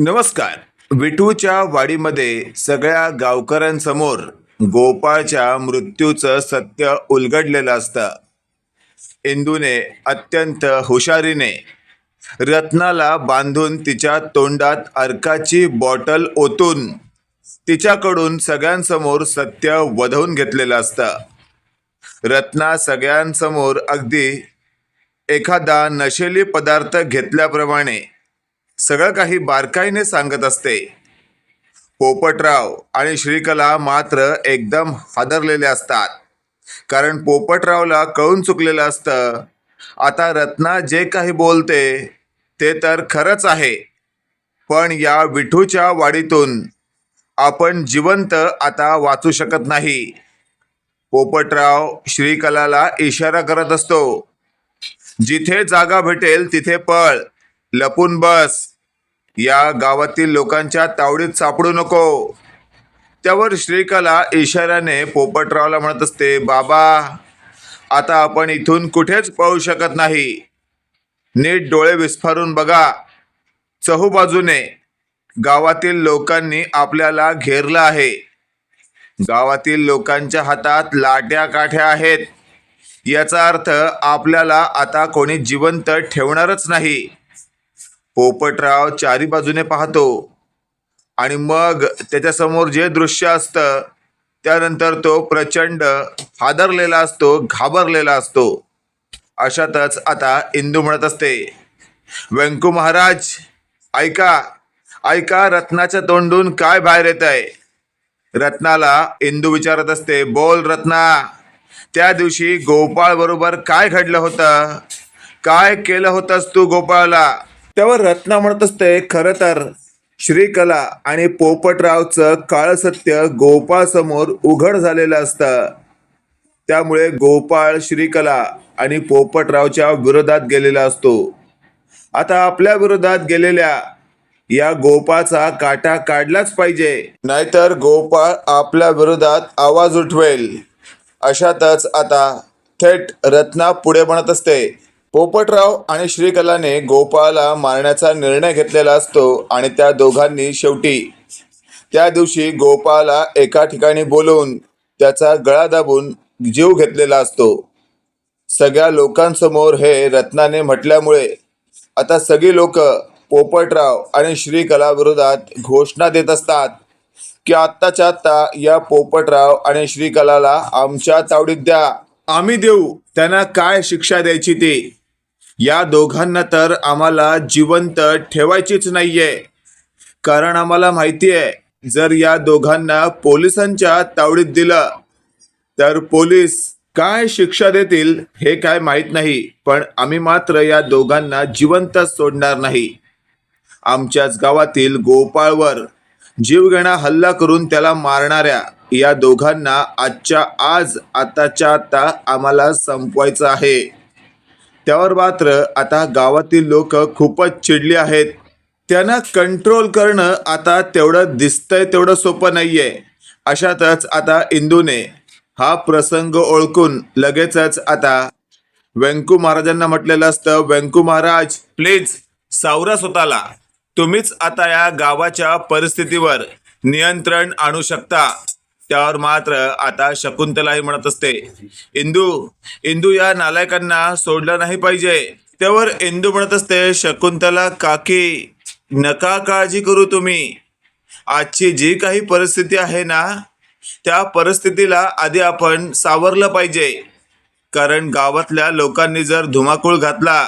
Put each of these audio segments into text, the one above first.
नमस्कार. विठूच्या वाडीमध्ये सगळ्या गावकऱ्यांसमोर गोपाळच्या मृत्यूचं सत्य उलगडलेलं असतं. इंदूने अत्यंत हुशारीने रत्नाला बांधून तिच्या तोंडात अर्काची बॉटल ओतून तिच्याकडून सगळ्यांसमोर सत्य वधवून घेतलेलं असतं. रत्ना सगळ्यांसमोर अगदी एखादा नशेली पदार्थ घेतल्याप्रमाणे सगळं काही बारकाईने सांगत असते. पोपटराव आणि श्रीकला मात्र एकदम हादरलेले असतात, कारण पोपटरावला कळून चुकलेलं असतं आता रत्ना जे काही बोलते ते तर खरंच आहे, पण या विठूच्या वाडीतून आपण जिवंत आता वाचू शकत नाही. पोपटराव श्रीकलाला इशारा करत असतो, जिथे जागा भेटेल तिथे पळ, लपून बस, या गावातील लोकांच्या तावडीत सापडू नको. त्यावर श्रीकला इशाऱ्याने पोपटरावला म्हणत असते, बाबा आता आपण इथून कुठेच पळू शकत नाही. नीट डोळे विस्फारून बघा, चहूबाजूने गावातील लोकांनी आपल्याला घेरलं आहे. गावातील लोकांच्या हातात लाट्या काठ्या आहेत. याचा अर्थ आपल्याला आता कोणी जिवंत ठेवणारच नाही. पोपटराव चारी बाजूने पाहतो आणि मग त्याच्यासमोर जे दृश्य असतं त्यानंतर तो प्रचंड हादरलेला असतो, घाबरलेला असतो. अशातच आता इंदू म्हणत असते, व्यंकू महाराज ऐका ऐका, रत्नाच्या तोंडून काय बाहेर येत आहे. रत्नाला इंदू विचारत असते, बोल रत्ना, त्या दिवशी गोपाळ बरोबर काय घडलं होतं, काय केलं होतंस तू गोपाळला. त्यावर रत्ना म्हणत असते, खरं तर श्रीकला आणि पोपटरावचं काळ सत्य गोपाळ समोर उघड झालेलं असतं. त्यामुळे गोपाळ श्रीकला आणि पोपटरावच्या विरोधात गेलेला असतो. आता आपल्या विरोधात गेलेल्या या गोपाळचा काटा काढलाच पाहिजे, नाहीतर गोपाळ आपल्या विरोधात आवाज उठवेल. अशातच आता थेट रत्ना पुढे म्हणत असते, पोपटराव आणि श्रीकलाने गोपाळला मारण्याचा निर्णय घेतलेला असतो आणि त्या दोघांनी शेवटी त्या दिवशी गोपाळला एका ठिकाणी बोलवून त्याचा गळा दाबून जीव घेतलेला असतो. सगळ्या लोकांसमोर हे रत्नाने म्हटल्यामुळे आता सगळी लोक पोपटराव आणि श्रीकला विरोधात घोषणा देत असतात की आत्ताच्या आत्ता या पोपटराव आणि श्रीकलाला आमच्या तावडीत द्या, आम्ही देऊ त्यांना काय शिक्षा द्यायची ती. या दोघांना तर आम्हाला जिवंत ठेवायचीच नाहीये, कारण आम्हाला माहिती आहे जर या दोघांना पोलिसांच्या तावडीत दिलं तर पोलीस काय शिक्षा देतील हे काय माहीत नाही, पण आम्ही मात्र या दोघांना जिवंत सोडणार नाही. आमच्याच गावातील गोपाळवर जीवघेणा हल्ला करून त्याला मारणाऱ्या या दोघांना आजच्या आज आताच्या आता आम्हाला संपवायचं आहे. त्यावर मात्र आता गावातील लोक खूपच चिडली आहेत. त्यांना कंट्रोल करणं आता तेवढं दिसतंय तेवढं सोपं नाहीये. अशातच आता इंदूने हा प्रसंग ओळखून लगेचच आता व्यंकू महाराजांना म्हटलेलं असतं, व्यंकू महाराज प्लीज सावरा स्वतःला, तुम्हीच आता या गावाच्या परिस्थितीवर नियंत्रण आणू शकता. त्यावर मात्र आता शकुंतलाही म्हणत असते, इंदू इंदू या नालायकांना सोडलं नाही पाहिजे. त्यावर इंदू म्हणत असते, शकुंतला काकी नका काळजी करू तुम्ही. आजची जी काही परिस्थिती आहे ना त्या परिस्थितीला आधी आपण सावरलं पाहिजे, कारण गावातल्या लोकांनी जर धुमाकूळ घातला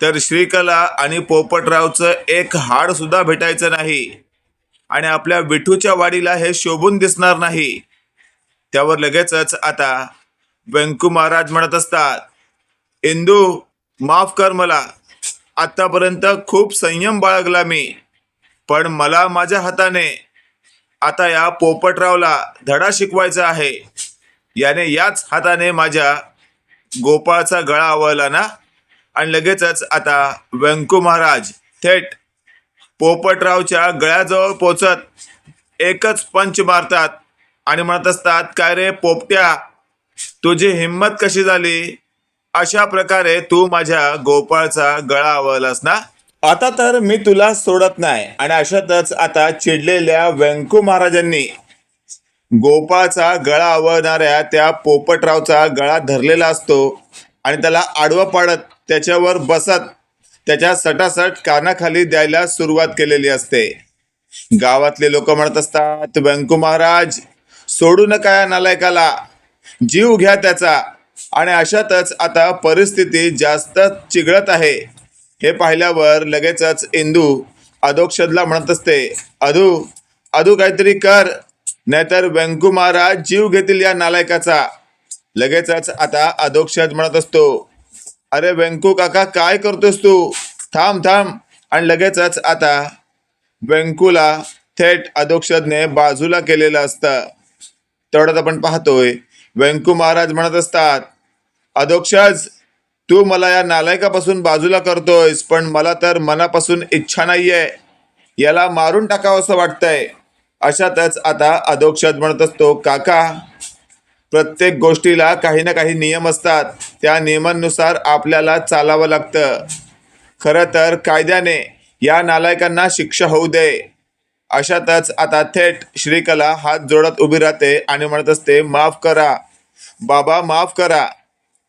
तर श्रीकला आणि पोपटरावचं एक हाड सुद्धा भेटायचं नाही आणि आपल्या विठूच्या वाडीला हे शोभून दिसणार नाही. त्यावर लगेचच आता व्यंकू महाराज म्हणत असतात, इंदू माफ कर मला, आतापर्यंत खूप संयम बाळगला मी, पण मला माझ्या हाताने आता या पोपटरावला धडा शिकवायचा आहे. याने याच हाताने माझ्या गोपाळचा गळा आवळला ना. आणि लगेचच आता व्यंकू महाराज थेट पोपटरावच्या गळ्याजवळ पोचत एकच पंच मारतात आणि म्हणत असतात, काय रे पोपट्या, तुझी हिंमत कशी झाली, अशा प्रकारे तू माझ्या गोपाळचा गळा आवळलास ना. आता तर मी तुला सोडत नाही. आणि अशातच आता चिडलेल्या व्यंकू महाराजांनी गोपाळचा गळा आवळणाऱ्या त्या पोपटरावचा गळा धरलेला असतो आणि त्याला आडवं पाडत त्याच्यावर बसत त्याच्या सटासट कानाखाली द्यायला सुरुवात केलेली असते. गावातले लोक म्हणत असतात, व्यंकू महाराज सोडू नका या नालायकाला, जीव घ्या त्याचा. आणि अशातच आता परिस्थिती जास्त चिघळत आहे. हे पाहिल्यावर लगेचच इंदू अधोक्षजला म्हणत असते, अधू अधू काहीतरी कर, नाहीतर व्यंकू महाराज जीव घेतील या नालायकाचा. लगेचच आता अधोक्षज म्हणत असतो, अरे व्यंकू काका काय करतोस तू, थांब थांब. आणि लगेचच आता व्यंकूला थेट अधोक्षजने बाजूला केलेलं असतं. तेवढ्यात आपण पाहतोय व्यंकू महाराज म्हणत असतात, अधोक्षज तू मला या नालायकापासून बाजूला करतोयस, पण मला तर मनापासून इच्छा नाहीये, याला मारून टाकावं असं वाटतंय. अशातच आता अधोक्षज म्हणत असतो, काका प्रत्येक गोष्टीला काही ना काही नियम असतात, त्या नियमांनुसार आपल्याला चालावं लागतं. खरं तर कायद्याने या नालायकांना शिक्षा होऊ दे. अशातच आता थेट श्रीकला हात जोडत उभी राहते आणि म्हणत असते, माफ करा बाबा, माफ करा.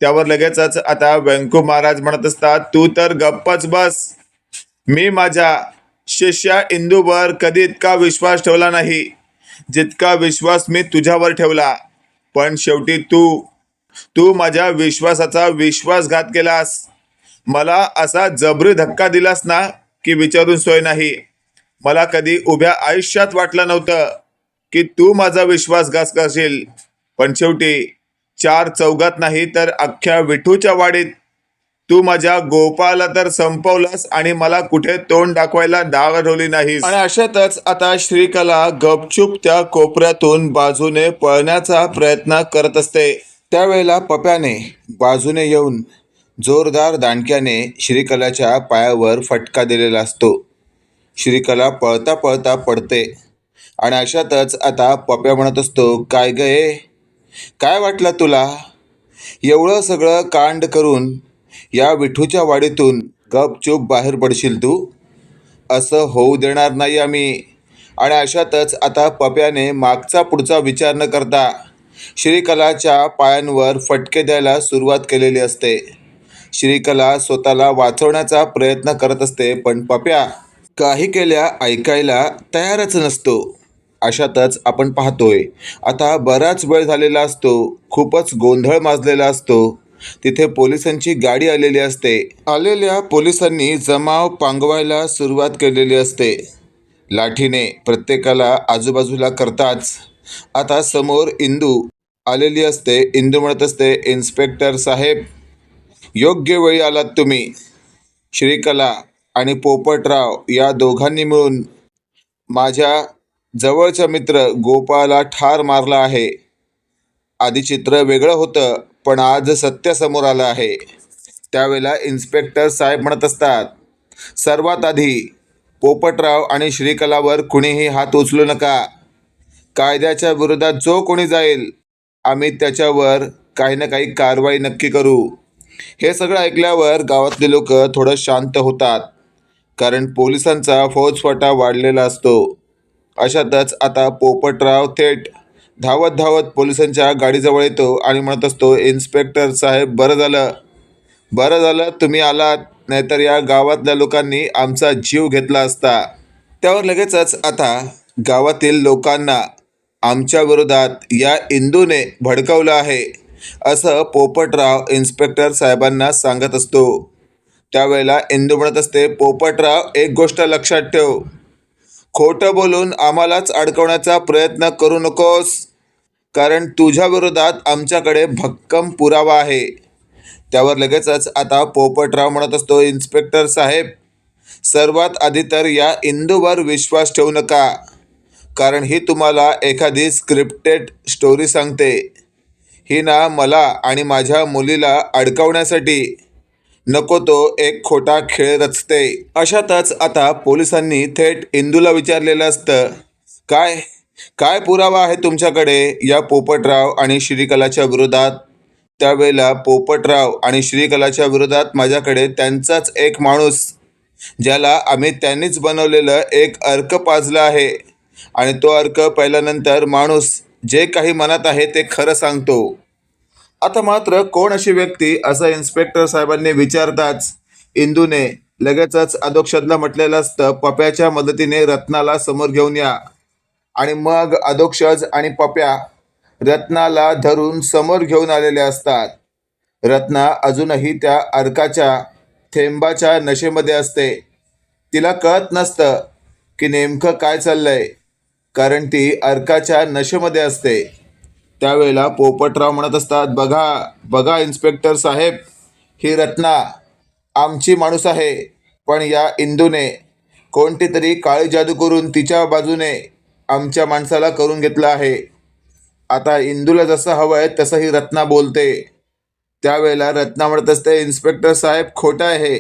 त्यावर लगेचच आता व्यंकू महाराज म्हणत असतात, तू तर गप्पच बस. मी माझ्या शिष्या इंदूवर कधी इतका विश्वास ठेवला नाही जितका विश्वास मी तुझ्यावर ठेवला. पण शेवटी तू तू माझ्या विश्वासाचा विश्वासघात केलास. मला असा जबरी धक्का दिलास ना की विचारून सोय नाही. मला कधी उभ्या आयुष्यात वाटलं नव्हतं की तू माझा विश्वासघात करशील. पण शेवटी चार चौघात नाही तर अख्ख्या विठूच्या वाडीत तू माझ्या गोपाला तर संपवलंस आणि मला कुठे तोंड दाखवायला डाव ठेवली नाहीस. आणि अशातच आता श्रीकला गपचूप त्या कोपऱ्यातून बाजूने पळण्याचा प्रयत्न करत असते. त्यावेळेला पप्याने बाजूने येऊन जोरदार दांडक्याने श्रीकलाच्या पायावर फटका दिलेला असतो. श्रीकला पळता पळता पडते. आणि अशातच आता पप्या म्हणत असतो, काय गे, काय वाटलं तुला, एवढं सगळं कांड करून या विठूच्या वाडीतून गपचूप बाहेर पडशील तू? असं होऊ देणार नाही आम्ही. आणि अशातच आता पप्याने मागचा पुढचा विचार न करता श्रीकलाच्या पायांवर फटके द्यायला सुरुवात केलेली असते. श्रीकला स्वतःला वाचवण्याचा प्रयत्न करत असते, पण पप्या काही केल्या ऐकायला तयारच नसतो. अशातच आपण पाहतोय आता बराच वेळ झालेला असतो, खूपच गोंधळ माजलेला असतो. तिथे पोलिसांची गाडी आलेली असते. आलेल्या पोलिसांनी जमाव पांगवायला सुरुवात केलेली असते. लाठीने प्रत्येकाला आजूबाजूला करताच आता समोर इंदू आलेली असते. इंदू म्हणत असते, इन्स्पेक्टर साहेब योग्य वेळी आलात तुम्ही. श्रीकला आणि पोपटराव या दोघांनी मिळून माझ्या जवळचा मित्र गोपाळला ठार मारला आहे. आधी चित्र वेगळं होतं, पण आज सत्य समोर आलं आहे. त्यावेळेला इन्स्पेक्टर साहेब म्हणत असतात, सर्वात आधी पोपटराव आणि श्रीकलावर कुणीही हात उचलू नका. कायद्याच्या विरोधात जो कोणी जाईल आम्ही त्याच्यावर काही ना काही कारवाई नक्की करू. हे सगळं ऐकल्यावर गावातले लोक थोडं शांत होतात, कारण पोलिसांचा फौजफाटा वाढलेला असतो. अशातच आता पोपटराव थेट धावत धावत पोलिसांच्या गाडीजवळ येतो आणि म्हणत असतो, इन्स्पेक्टर साहेब बरं झालं तुम्ही आलात, नाहीतर या गावातल्या लोकांनी आमचा जीव घेतला असता. त्यावर लगेचच आता गावातील लोकांना आमच्या विरोधात या इंदूने भडकवलं आहे असं पोपटराव इन्स्पेक्टर साहेबांना सांगत असतो. त्यावेळेला इंदू म्हणत असते, पोपटराव एक गोष्ट लक्षात ठेव, खोटं बोलून आम्हालाच अडकवण्याचा प्रयत्न करू नकोस, कारण तुझ्या विरोधात आमच्याकडे भक्कम पुरावा आहे. त्यावर लगेचच आता पोपटराव म्हणत असतो, इन्स्पेक्टर साहेब सर्वात आधी तर या इंदूवर विश्वास ठेवू नका, कारण ही तुम्हाला एखादी स्क्रिप्टेड स्टोरी सांगते. ही ना मला आणि माझ्या मुलीला अडकवण्यासाठी नको तो एक खोटा खेळ रचते. अशातच आता पोलिसांनी थेट इंदूला विचारलेलं असतं, काय काय पुरावा आहे तुमच्याकडे या पोपटराव आणि श्रीकलाच्या विरोधात? त्यावेळेला पोपटराव आणि श्रीकलाच्या विरोधात माझ्याकडे त्यांचाच एक माणूस ज्याला आम्ही त्यांनीच बनवलेलं एक अर्क पाजलं आहे आणि तो अर्क पाहिल्यानंतर माणूस जे काही मनात आहे ते खरं सांगतो. आता मात्र कोण अशी व्यक्ती, असं इन्स्पेक्टर साहेबांनी विचारताच इंदूने लगेचच अधोक्षजला म्हटलेलं असतं, पप्याच्या मदतीने रत्नाला समोर घेऊन या. आणि मग अधोक्षज आणि पप्या रत्नाला धरून समोर घेऊन आलेले असतात. रत्ना अजूनही त्या अर्काच्या थेंबाच्या नशेमध्ये असते. तिला कळत नसतं की नेमकं काय चाललंय, कारण ती अर्काच्या नशेमध्ये असते. त्यावेळेला पोपटराव म्हणत असतात, बघा बघा इन्स्पेक्टर साहेब, ही रत्ना आमची माणूस आहे, पण या इंदूने कोणती तरी काळी जादू करून तिच्या बाजूने आमच्या माणसाला करून घेतलं आहे. आता इंदूला जसं हवं आहे तसं ही रत्ना बोलते. त्यावेळेला रत्ना म्हणत असते, इन्स्पेक्टर साहेब खोटं आहे.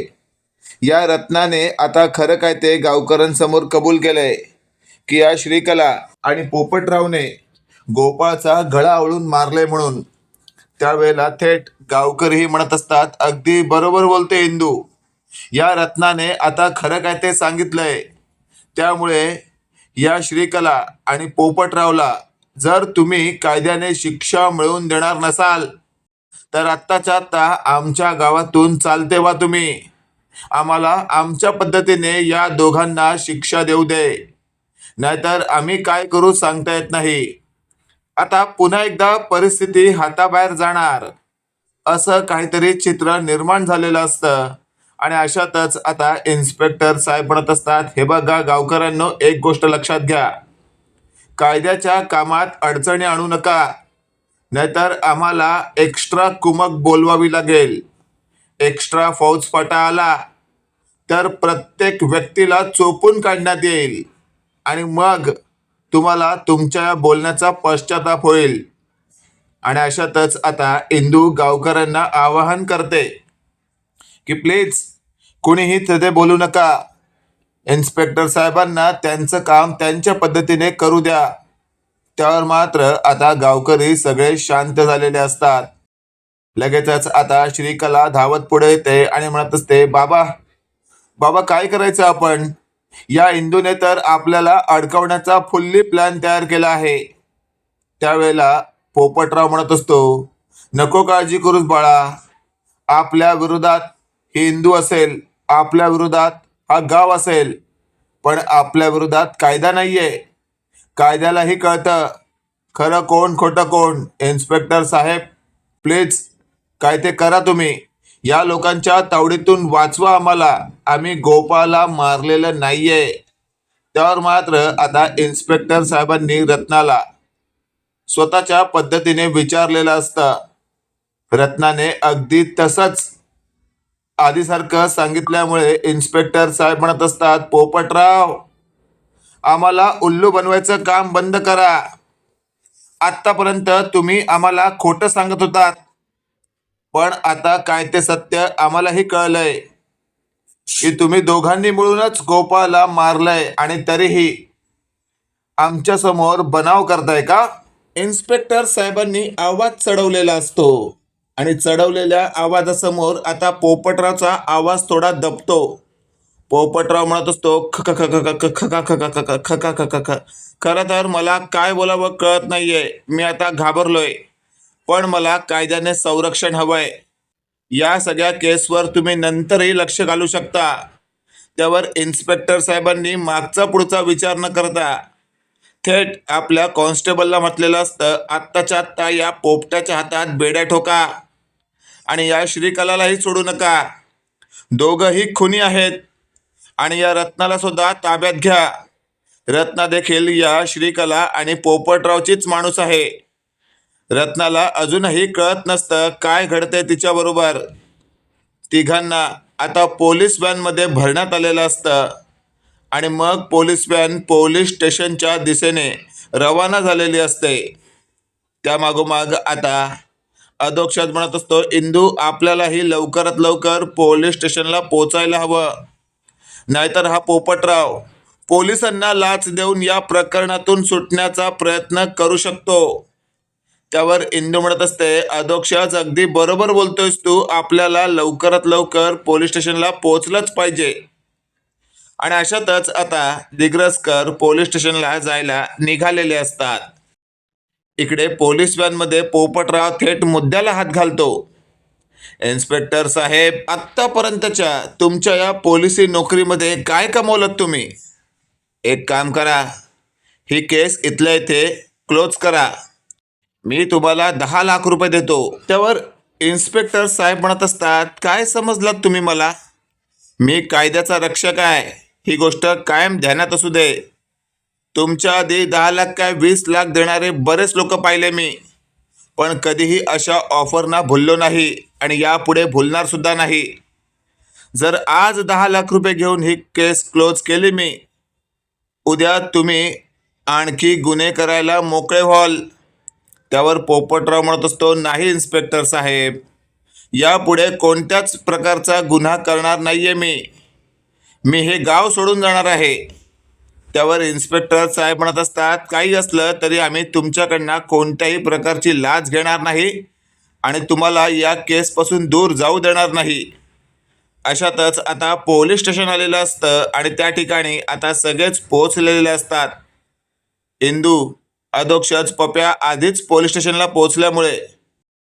या रत्नाने आता खरं काय ते गावकऱ्यांसमोर कबूल केलंय की या श्रीकला आणि पोपटरावने गोपाळचा गळा आवळून मारले म्हणून. त्यावेळेला थेट गावकरीही म्हणत असतात, अगदी बरोबर बोलते इंदू, या रत्नाने आता खरं काय ते सांगितलंय. त्यामुळे या श्रीकला आणि पोपटरावला जर तुम्ही कायद्याने शिक्षा मिळवून देणार नसाल तर आत्ताच्या आत्ता आमच्या गावातून चालते वा तुम्ही. आम्हाला आमच्या पद्धतीने या दोघांना शिक्षा देऊ दे, नाहीतर आम्ही काय करू सांगता येत नाही. आता पुन्हा एकदा परिस्थिती हाताबाहेर जाणार असं काहीतरी चित्र निर्माण झालेलं असतं. आणि अशातच आता इन्स्पेक्टर साहेब म्हणत असतात, हे बघा गावकऱ्यांनो, एक गोष्ट लक्षात घ्या, कायद्याच्या कामात अडचणी आणू नका, नाहीतर आम्हाला एक्स्ट्रा कुमक बोलवावी लागेल. एक्स्ट्रा फौजफाटा आला तर प्रत्येक व्यक्तीला चोपून काढण्यात येईल आणि मग तुम्हाला तुमच्या बोलण्याचा पश्चाताप होईल. आणि अशातच आता इंदू गावकऱ्यांना आवाहन करते की प्लीज कुणीही तिथे बोलू नका. इन्स्पेक्टर साहेबांना त्यांचं काम त्यांच्या पद्धतीने करू द्या. त्यावर मात्र आता गावकरी सगळे शांत झालेले असतात. लगेचच आता श्रीकला धावत पुढे येते आणि म्हणत असते, बाबा बाबा काय करायचं आपण? या इंदूने तर आपल्याला अडकवण्याचा फुल्ली प्लॅन तयार केला आहे. त्यावेळेला पोपटराव म्हणत असतो, नको काळजी करूच बाळा, आपल्या विरोधात ही इंदू असेल, आपल्या विरोधात हा गाव असेल, पण आपल्या विरोधात कायदा नाहीये. कायद्यालाही कळतं खरं कोण खोटं कोण. इन्स्पेक्टर साहेब प्लीज काय ते करा तुम्ही. या लोकांच्या तावडीतून वाचवा आम्हाला. आम्ही गोपाळला मारलेलं नाहीये. त्यावर मात्र आता इन्स्पेक्टर साहेबांनी रत्नाला स्वतःच्या पद्धतीने विचारलेलं असतं. रत्नाने अगदी तसंच आधीसारखं सांगितल्यामुळे इन्स्पेक्टर साहेब म्हणत असतात, पोपटराव आम्हाला उल्लू बनवायचं काम बंद करा. आत्तापर्यंत तुम्ही आम्हाला खोटं सांगत होतात, पण आता काय ते सत्य आम्हालाही कळलंय की तुम्ही दोघांनी मिळूनच गोपाळला मारलंय आणि तरीही आमच्या समोर बनाव करताय का? इन्स्पेक्टर साहेबांनी आवाज चढवलेला असतो आणि चढवलेल्या आवाजासमोर आता पोपटरावचा आवाज थोडा दबतो. पोपटराव म्हणत असतो, ख ख ख ख ख ख ख ख ख ख ख ख ख ख. खरं तर मला काय बोलावं कळत नाहीये. मी आता घाबरलोय, पण मला कायद्याने संरक्षण हवंय. या सगळ्या केसवर तुम्ही नंतरही लक्ष घालू शकता. त्यावर इन्स्पेक्टर साहेबांनी मागचा पुढचा विचार न करता थेट आपल्या कॉन्स्टेबलला म्हटलेलं असतं, आत्ताच्या आत्ता या पोपट्याच्या हातात बेड्या ठोका आणि या श्रीकलालाही सोडू नका. दोघंही खुनी आहेत आणि या रत्नाला सुद्धा ताब्यात घ्या. रत्ना देखील या श्रीकला आणि पोपटरावचीच माणूस आहे. रत्नाला अजूनही कळत नसतं काय घडतंय तिच्याबरोबर. तिघांना आता पोलीस व्हॅनमध्ये भरण्यात आलेलं असतं आणि मग पोलीस व्हॅन पोलीस स्टेशनच्या दिशेने रवाना झालेली असते. त्यामागोमाग आता अधोक्षज म्हणत असतो, इंदू आपल्यालाही लवकरात लवकर पोलीस स्टेशनला पोचायला हवं, नाहीतर हा पोपटराव पोलिसांना लाच देऊन या प्रकरणातून सुटण्याचा प्रयत्न करू शकतो. त्यावर इंदू म्हणत असते, अधोक्षज अगदी बरोबर बोलतोयस तू, आपल्याला लवकरात लवकर पोलीस स्टेशनला पोचलंच पाहिजे. आणि अशातच आता दिग्रसकर पोलीस स्टेशनला जायला निघालेले असतात. इकडे पोलीस व्हॅनमध्ये पोपटराव थेट मुद्द्याला हात घालतो. इन्स्पेक्टर साहेब, आत्तापर्यंतच्या तुमच्या या पोलिसी नोकरीमध्ये काय कमवलं तुम्ही? एक काम करा, ही केस इथल्या इथे क्लोज करा. मी तुम्हाला 10 लाख रुपये देतो. त्यावर इन्स्पेक्टर साहेब म्हणत असतात, काय समजलात तुम्ही मला? मी कायद्याचा रक्षक आहे, ही गोष्ट कायम ध्यानात असू दे. तुमच्या आधी 10 लाख काय 20 लाख देणारे बरेच लोक पाहिले मी, पण कधीही अशा ऑफरना भुललो नाही आणि यापुढे भुलणार सुद्धा नाही. जर आज 10 लाख रुपये घेऊन ही केस क्लोज केली मी, उद्या तुम्ही आणखी गुन्हे करायला मोकळे व्हाल. त्यावर पोपटराव म्हणत असतो, नाही इन्स्पेक्टर साहेब, यापुढे कोणत्याच प्रकारचा गुन्हा करणार नाहीये मी हे गाव सोडून जाणार आहे. त्यावर इन्स्पेक्टर साहेब म्हणत असतात, काही असलं तरी आम्ही तुमच्याकडनं कोणत्याही प्रकारची लाच घेणार नाही आणि तुम्हाला या केसपासून दूर जाऊ देणार नाही. अशातच आता पोलीस स्टेशन आलेलं असतं आणि त्या ठिकाणी आता सगळेच पोहोचलेले असतात. इंदू अधोक्षज पप्या आधीच पोलीस स्टेशनला पोहोचल्यामुळे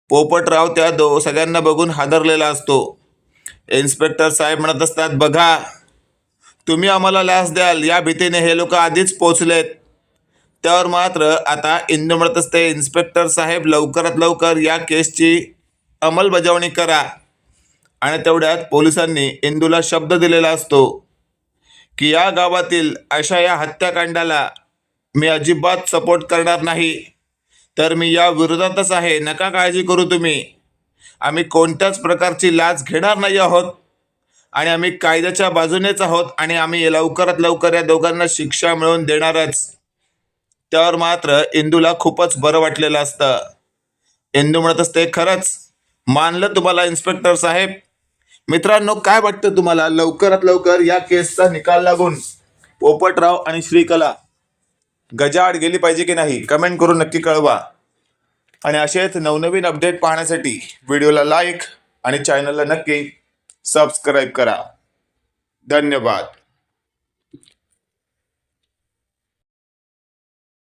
पोपटराव त्या सगळ्यांना बघून हादरलेला असतो. इन्स्पेक्टर साहेब म्हणत असतात, बघा, तुम्ही आम्हाला लाच द्याल या भीतीने हे लोक आधीच पोहोचलेत. त्यावर मात्र आता इंदू म्हणत असते, इन्स्पेक्टर साहेब, लवकरात लवकर या केसची अंमलबजावणी करा. आणि तेवढ्यात पोलिसांनी इंदूला शब्द दिलेला असतो की या गावातील अशा या हत्याकांडाला मी अजिबात सपोर्ट करणार नाही, तर मी या विरोधातच आहे, नका काळजी करू तुम्ही. आम्ही कोणत्याच प्रकारची लाच घेणार नाही आहोत आणि आम्ही कायद्याच्या बाजूनेच आहोत आणि आम्ही लवकरात लवकर या दोघांना शिक्षा मिळवून देणारच. त्यावर मात्र इंदूला खूपच बरं वाटलेलं असतं. इंदू म्हणत असते, खरंच मानलं तुम्हाला इन्स्पेक्टर साहेब. मित्रांनो, काय वाटतं तुम्हाला, लवकरात लवकर या केसचा निकाल लागून पोपटराव आणि श्रीकला गजाआड गेली पाहिजे की नाही? कमेंट करून नक्की कळवा. आणि असेच नवनवीन अपडेट पाहण्यासाठी व्हिडिओला लाईक आणि चॅनलला नक्की सबस्क्राईब करा. धन्यवाद.